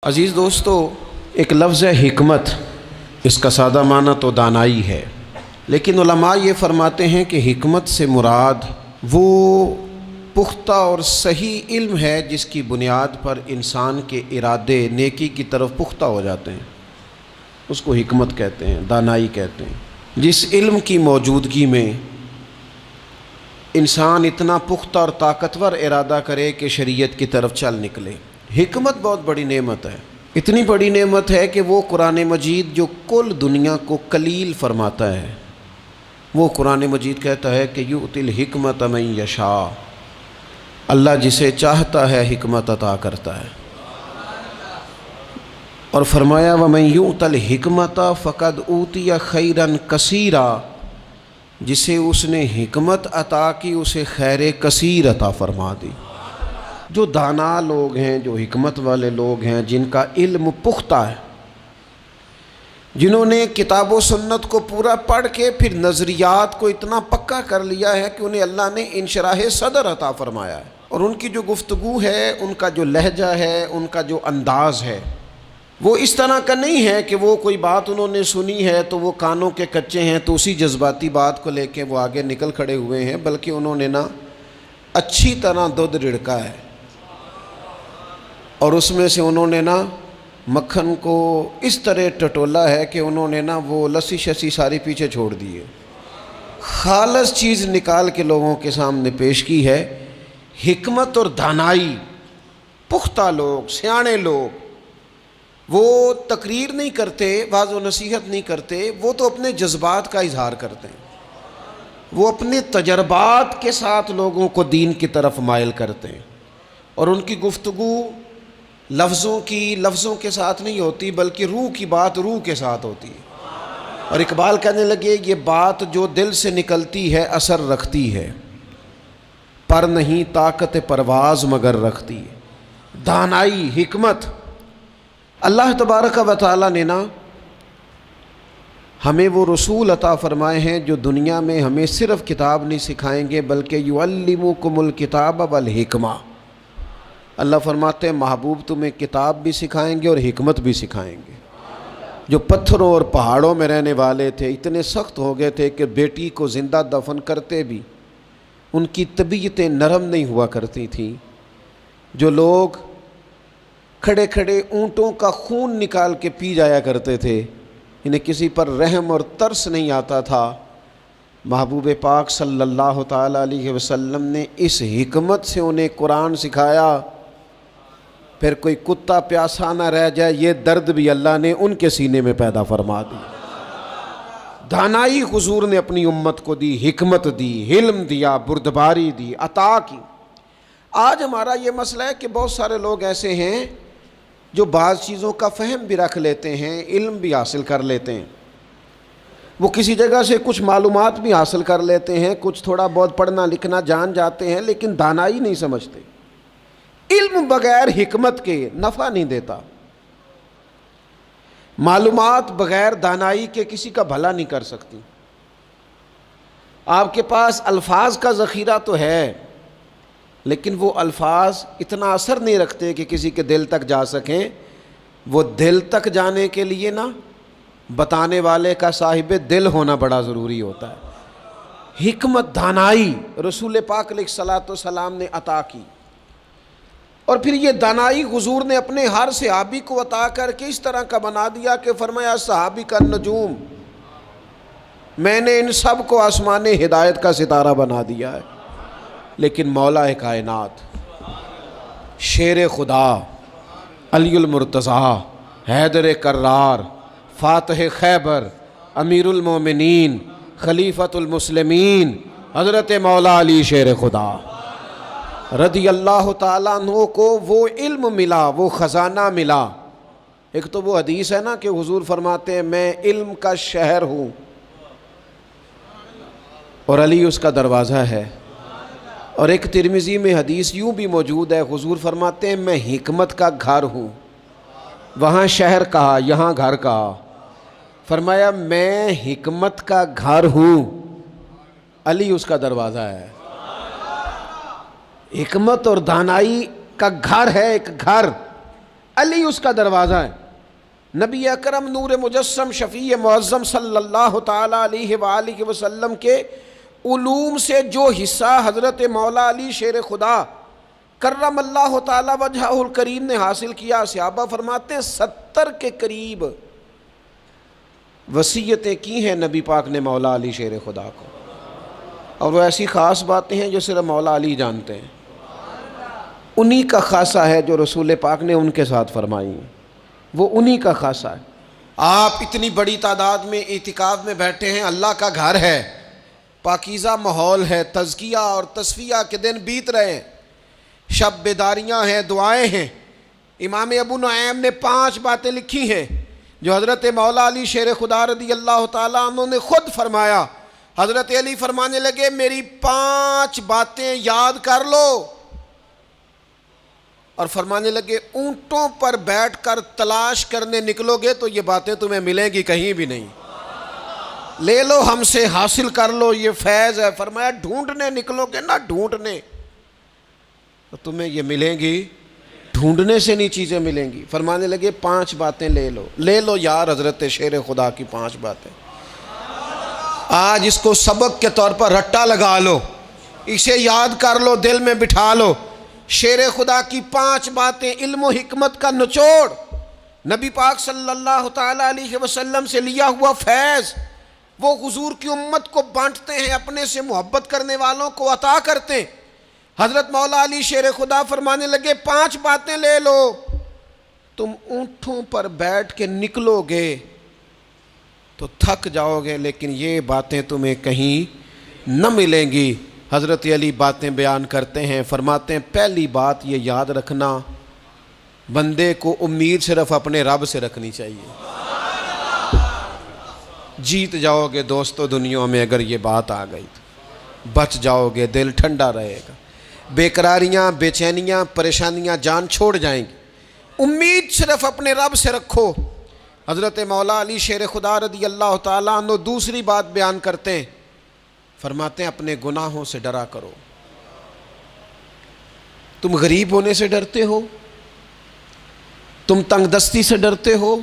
عزیز دوستو، ایک لفظ ہے حکمت، اس کا سادہ معنی تو دانائی ہے، لیکن علماء یہ فرماتے ہیں کہ حکمت سے مراد وہ پختہ اور صحیح علم ہے جس کی بنیاد پر انسان کے ارادے نیکی کی طرف پختہ ہو جاتے ہیں، اس کو حکمت کہتے ہیں، دانائی کہتے ہیں۔ جس علم کی موجودگی میں انسان اتنا پختہ اور طاقتور ارادہ کرے کہ شریعت کی طرف چل نکلے، حکمت بہت بڑی نعمت ہے۔ اتنی بڑی نعمت ہے کہ وہ قرآن مجید جو کل دنیا کو کلیل فرماتا ہے، وہ قرآن مجید کہتا ہے کہ یؤتی الحکمت من یشاء، اللہ جسے چاہتا ہے حکمت عطا کرتا ہے، اور فرمایا ومن یؤت الحکمت فقد اوتی خیرا کثیرا، جسے اس نے حکمت عطا کی اسے خیر کثیر عطا فرما دی۔ جو دانا لوگ ہیں، جو حکمت والے لوگ ہیں، جن کا علم پختہ ہے، جنہوں نے کتاب و سنت کو پورا پڑھ کے پھر نظریات کو اتنا پکا کر لیا ہے کہ انہیں اللہ نے انشراح صدر عطا فرمایا ہے، اور ان کی جو گفتگو ہے، ان کا جو لہجہ ہے، ان کا جو انداز ہے، وہ اس طرح کا نہیں ہے کہ وہ کوئی بات انہوں نے سنی ہے تو وہ کانوں کے کچے ہیں تو اسی جذباتی بات کو لے کے وہ آگے نکل کھڑے ہوئے ہیں، بلکہ انہوں نے اچھی طرح دودھ رڑکا ہے، اور اس میں سے انہوں نے مکھن کو اس طرح ٹٹولا ہے کہ انہوں نے وہ لسی شسی ساری پیچھے چھوڑ دی ہے، خالص چیز نکال کے لوگوں کے سامنے پیش کی ہے۔ حکمت اور دانائی، پختہ لوگ، سیانے لوگ، وہ تقریر نہیں کرتے، واعظ و نصیحت نہیں کرتے، وہ تو اپنے جذبات کا اظہار کرتے ہیں، وہ اپنے تجربات کے ساتھ لوگوں کو دین کی طرف مائل کرتے ہیں، اور ان کی گفتگو لفظوں کے ساتھ نہیں ہوتی، بلکہ روح کی بات روح کے ساتھ ہوتی ہے۔ اور اقبال کہنے لگے یہ بات جو دل سے نکلتی ہے اثر رکھتی ہے، پر نہیں طاقت پرواز مگر رکھتی ہے۔ دانائی، حکمت، اللہ تبارک و تعالیٰ نے ہمیں وہ رسول عطا فرمائے ہیں جو دنیا میں ہمیں صرف کتاب نہیں سکھائیں گے بلکہ یعلمکم الکتاب والحکمہ۔ اللہ فرماتے ہیں محبوب تمہیں کتاب بھی سکھائیں گے اور حکمت بھی سکھائیں گے۔ جو پتھروں اور پہاڑوں میں رہنے والے تھے اتنے سخت ہو گئے تھے کہ بیٹی کو زندہ دفن کرتے بھی ان کی طبیعتیں نرم نہیں ہوا کرتی تھیں، جو لوگ کھڑے کھڑے اونٹوں کا خون نکال کے پی جایا کرتے تھے، انہیں کسی پر رحم اور ترس نہیں آتا تھا، محبوب پاک صلی اللہ تعالیٰ علیہ وسلم نے اس حکمت سے انہیں قرآن سکھایا۔ پھر کوئی کتا پیاسا نہ رہ جائے، یہ درد بھی اللہ نے ان کے سینے میں پیدا فرما دی۔ دانائی حضور نے اپنی امت کو دی، حکمت دی، علم دیا، بردباری دی، عطا کی۔ آج ہمارا یہ مسئلہ ہے کہ بہت سارے لوگ ایسے ہیں جو بعض چیزوں کا فہم بھی رکھ لیتے ہیں، علم بھی حاصل کر لیتے ہیں، وہ کسی جگہ سے کچھ معلومات بھی حاصل کر لیتے ہیں، کچھ تھوڑا بہت پڑھنا لکھنا جان جاتے ہیں، لیکن دانائی نہیں سمجھتے۔ علم بغیر حکمت کے نفع نہیں دیتا، معلومات بغیر دانائی کے کسی کا بھلا نہیں کر سکتی۔ آپ کے پاس الفاظ کا ذخیرہ تو ہے، لیکن وہ الفاظ اتنا اثر نہیں رکھتے کہ کسی کے دل تک جا سکیں۔ وہ دل تک جانے کے لیے بتانے والے کا صاحب دل ہونا بڑا ضروری ہوتا ہے۔ حکمت، دانائی رسول پاک علیہ الصلاۃ والسلام نے عطا کی، اور پھر یہ دانائی حضور نے اپنے ہر صحابی کو عطا کر کے اس طرح کا بنا دیا کہ فرمایا صحابی کا نجوم، میں نے ان سب کو آسمان ہدایت کا ستارہ بنا دیا ہے۔ لیکن مولا کائنات، شیر خدا، علی المرتضیٰ، حیدر کرار، فاتح خیبر، امیر المومنین، خلیفۃ المسلمین، حضرت مولا علی شیر خدا رضی اللہ تعالیٰ عنہ کو وہ علم ملا، وہ خزانہ ملا۔ ایک تو وہ حدیث ہے کہ حضور فرماتے ہیں میں علم کا شہر ہوں، اور علی اس کا دروازہ ہے۔ اور ایک ترمذی میں حدیث یوں بھی موجود ہے، حضور فرماتے ہیں میں حکمت کا گھر ہوں، وہاں شہر کہا، یہاں گھر کہا، فرمایا میں حکمت کا گھر ہوں، علی اس کا دروازہ ہے۔ حکمت اور دانائی کا گھر ہے، ایک گھر علی اس کا دروازہ ہے۔ نبی اکرم نور مجسم شفیع معظم صلی اللہ تعالیٰ علیہ وآلہ وسلم کے علوم سے جو حصہ حضرت مولا علی شیر خدا کرم اللہ تعالیٰ وجہہ الکریم نے حاصل کیا، صحابہ فرماتے ہیں 70 کے قریب وصیتیں کی ہیں نبی پاک نے مولا علی شیر خدا کو، اور وہ ایسی خاص باتیں ہیں جو صرف مولا علی جانتے ہیں، انہی کا خاصہ ہے جو رسول پاک نے ان کے ساتھ فرمائی ہیں، وہ انہی کا خاصہ ہے۔ آپ اتنی بڑی تعداد میں اعتکاف میں بیٹھے ہیں، اللہ کا گھر ہے، پاکیزہ ماحول ہے، تزکیہ اور تصفیہ کے دن بیت رہے ہیں، شب بیداریاں ہیں، دعائیں ہیں۔ امام ابو نعیم نے 5 باتیں لکھی ہیں جو حضرت مولا علی شیر خدا رضی اللہ تعالیٰ عنہ نے خود فرمایا۔ حضرت علی فرمانے لگے میری 5 باتیں یاد کر لو، اور فرمانے لگے اونٹوں پر بیٹھ کر تلاش کرنے نکلو گے تو یہ باتیں تمہیں ملیں گی کہیں بھی نہیں، لے لو ہم سے، حاصل کر لو، یہ فیض ہے۔ فرمایا ڈھونڈنے نکلو گے نا، ڈھونڈنے، تو تمہیں یہ ملیں گی، ڈھونڈنے سے نہیں چیزیں ملیں گی۔ فرمانے لگے 5 باتیں لے لو یار حضرت شیر خدا کی 5 باتیں، آج اس کو سبق کے طور پر رٹا لگا لو، اسے یاد کر لو، دل میں بٹھا لو۔ شیر خدا کی 5 باتیں، علم و حکمت کا نچوڑ، نبی پاک صلی اللہ تعالیٰ علیہ وسلم سے لیا ہوا فیض، وہ حضور کی امت کو بانٹتے ہیں، اپنے سے محبت کرنے والوں کو عطا کرتے ہیں۔ حضرت مولا علی شیر خدا فرمانے لگے 5 باتیں لے لو، تم اونٹوں پر بیٹھ کے نکلو گے تو تھک جاؤ گے، لیکن یہ باتیں تمہیں کہیں نہ ملیں گی۔ حضرت علی باتیں بیان کرتے ہیں، فرماتے ہیں پہلی بات یہ یاد رکھنا، بندے کو امید صرف اپنے رب سے رکھنی چاہیے۔ جیت جاؤ گے دوستو دنیا میں اگر یہ بات آ گئی تو، بچ جاؤ گے، دل ٹھنڈا رہے گا، بے قراریاں، بے چینیاں، پریشانیاں جان چھوڑ جائیں گی۔ امید صرف اپنے رب سے رکھو۔ حضرت مولا علی شیر خدا رضی اللہ تعالیٰ عنہ دوسری بات بیان کرتے ہیں، فرماتے ہیں اپنے گناہوں سے ڈرا کرو۔ تم غریب ہونے سے ڈرتے ہو، تم تنگ دستی سے ڈرتے ہو،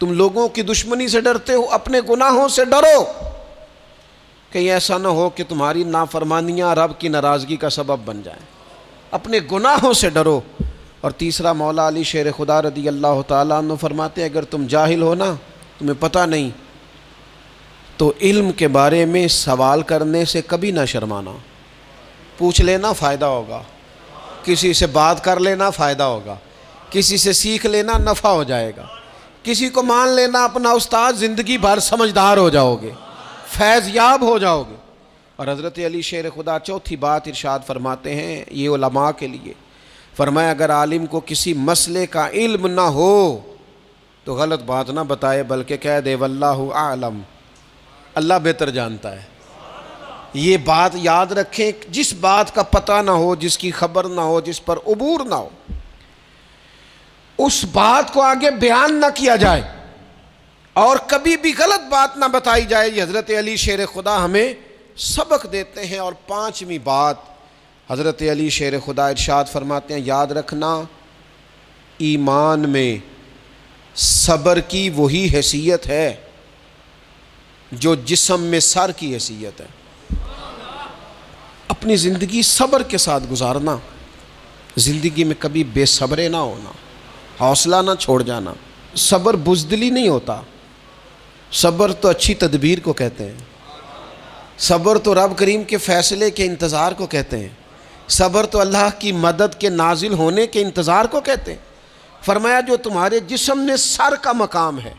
تم لوگوں کی دشمنی سے ڈرتے ہو، اپنے گناہوں سے ڈرو، کہیں ایسا نہ ہو کہ تمہاری نافرمانیاں رب کی ناراضگی کا سبب بن جائیں۔ اپنے گناہوں سے ڈرو۔ اور تیسرا مولا علی شیر خدا رضی اللہ تعالیٰ عنہ فرماتے ہیں اگر تم جاہل ہو نا، تمہیں پتہ نہیں، تو علم کے بارے میں سوال کرنے سے کبھی نہ شرمانا، پوچھ لینا فائدہ ہوگا، کسی سے بات کر لینا فائدہ ہوگا، کسی سے سیکھ لینا نفع ہو جائے گا، کسی کو مان لینا اپنا استاد، زندگی بھر سمجھدار ہو جاؤ گے، فیض یاب ہو جاؤ گے۔ اور حضرت علی شیر خدا چوتھی بات ارشاد فرماتے ہیں یہ علماء کے لیے، فرمایا اگر عالم کو کسی مسئلے کا علم نہ ہو تو غلط بات نہ بتائے بلکہ کہہ دے واللہ اعلم، اللہ بہتر جانتا ہے۔ یہ بات یاد رکھیں، جس بات کا پتہ نہ ہو، جس کی خبر نہ ہو، جس پر عبور نہ ہو، اس بات کو آگے بیان نہ کیا جائے اور کبھی بھی غلط بات نہ بتائی جائے۔ یہ حضرت علی شیر خدا ہمیں سبق دیتے ہیں۔ اور 5ویں بات حضرت علی شیر خدا ارشاد فرماتے ہیں یاد رکھنا، ایمان میں صبر کی وہی حیثیت ہے جو جسم میں سر کی حیثیت ہے۔ اپنی زندگی صبر کے ساتھ گزارنا، زندگی میں کبھی بے صبرے نہ ہونا، حوصلہ نہ چھوڑ جانا۔ صبر بزدلی نہیں ہوتا، صبر تو اچھی تدبیر کو کہتے ہیں، صبر تو رب کریم کے فیصلے کے انتظار کو کہتے ہیں، صبر تو اللہ کی مدد کے نازل ہونے کے انتظار کو کہتے ہیں۔ فرمایا جو تمہارے جسم میں سر کا مقام ہے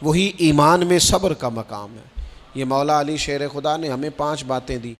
وہی ایمان میں صبر کا مقام ہے۔ یہ مولا علی شیر خدا نے ہمیں 5 باتیں دی۔